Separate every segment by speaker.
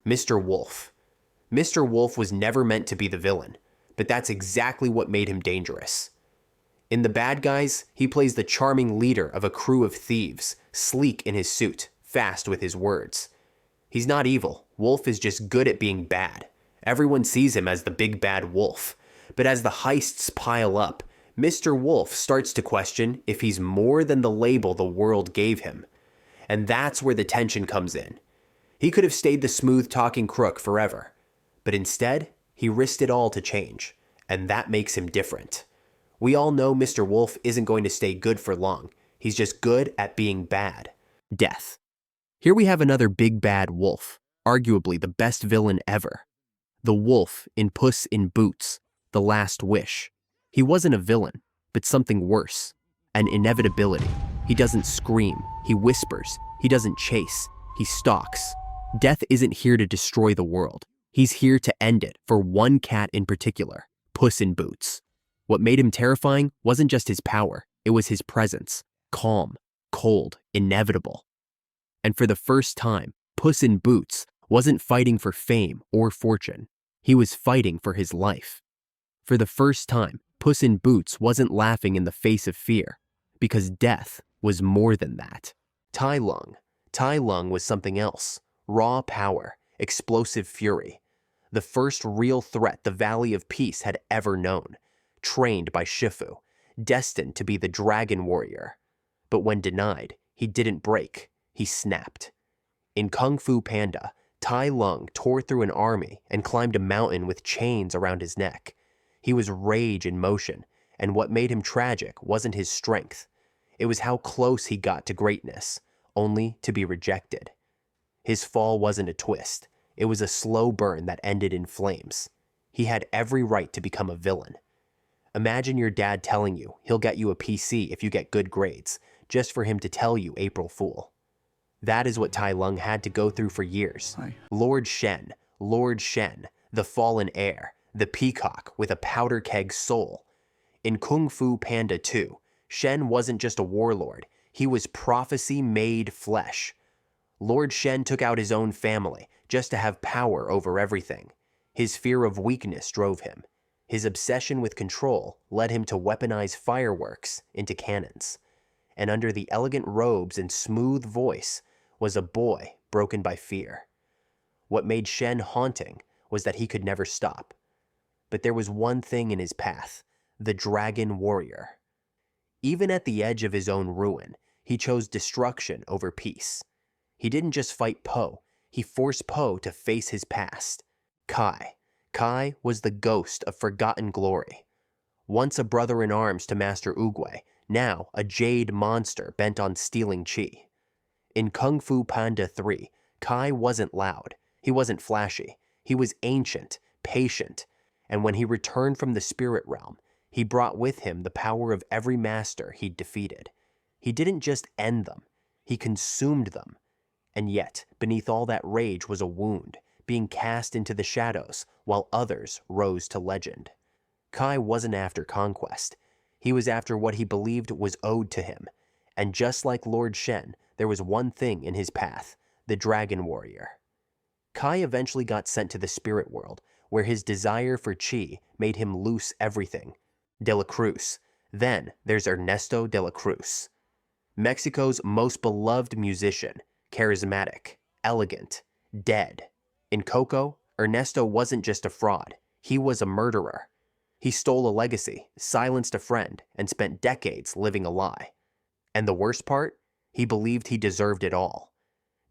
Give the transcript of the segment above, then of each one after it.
Speaker 1: Mr. Wolf. Mr. Wolf was never meant to be the villain, but that's exactly what made him dangerous. In The Bad Guys, he plays the charming leader of a crew of thieves, sleek in his suit, fast with his words. He's not evil. Wolf is just good at being bad. Everyone sees him as the big bad wolf. But as the heists pile up, Mr. Wolf starts to question if he's more than the label the world gave him. And that's where the tension comes in. He could have stayed the smooth-talking crook forever, but instead, he risked it all to change, and that makes him different. We all know Mr. Wolf isn't going to stay good for long. He's just good at being bad. Death. Here we have another big bad wolf, arguably the best villain ever. The wolf in Puss in Boots, The Last Wish. He wasn't a villain, but something worse. An inevitability. He doesn't scream, he whispers. He doesn't chase, he stalks. Death isn't here to destroy the world. He's here to end it for one cat in particular, Puss in Boots. What made him terrifying wasn't just his power, it was his presence. Calm, cold, inevitable. And for the first time, Puss in Boots wasn't fighting for fame or fortune. He was fighting for his life. For the first time, Puss in Boots wasn't laughing in the face of fear, because death was more than that. Tai Lung. Tai Lung was something else. Raw power, explosive fury. The first real threat the Valley of Peace had ever known. Trained by Shifu, destined to be the dragon warrior. But when denied, he didn't break, he snapped. In Kung Fu Panda, Tai Lung tore through an army and climbed a mountain with chains around his neck. He was rage in motion, and what made him tragic wasn't his strength. It was how close he got to greatness, only to be rejected. His fall wasn't a twist, it was a slow burn that ended in flames. He had every right to become a villain. Imagine your dad telling you he'll get you a PC if you get good grades, just for him to tell you April Fool. That is what Tai Lung had to go through for years. Lord Shen, the fallen heir, the peacock with a powder keg soul. In Kung Fu Panda 2, Shen wasn't just a warlord, he was prophecy made flesh. Lord Shen took out his own family just to have power over everything. His fear of weakness drove him. His obsession with control led him to weaponize fireworks into cannons. And under the elegant robes and smooth voice was a boy broken by fear. What made Shen haunting was that he could never stop. But there was one thing in his path, the dragon warrior. Even at the edge of his own ruin, he chose destruction over peace. He didn't just fight Po, he forced Po to face his past. Kai was the ghost of forgotten glory. Once a brother-in-arms to Master Oogway, now a jade monster bent on stealing chi. In Kung Fu Panda 3, Kai wasn't loud, he wasn't flashy, he was ancient, patient, and when he returned from the spirit realm, he brought with him the power of every master he'd defeated. He didn't just end them, he consumed them. And yet, beneath all that rage was a wound, being cast into the shadows, while others rose to legend. Kai wasn't after conquest. He was after what he believed was owed to him. And just like Lord Shen, there was one thing in his path, the Dragon Warrior. Kai eventually got sent to the spirit world, where his desire for chi made him loose everything. De la Cruz. Then there's Ernesto de la Cruz. Mexico's most beloved musician, charismatic, elegant, dead. In Coco, Ernesto wasn't just a fraud, he was a murderer. He stole a legacy, silenced a friend, and spent decades living a lie. And the worst part? He believed he deserved it all.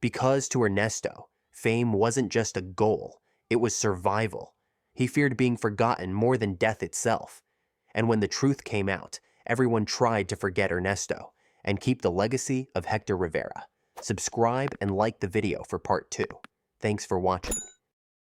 Speaker 1: Because to Ernesto, fame wasn't just a goal, it was survival. He feared being forgotten more than death itself. And when the truth came out, everyone tried to forget Ernesto and keep the legacy of Hector Rivera. Subscribe and like the video for part 2. Thanks for watching.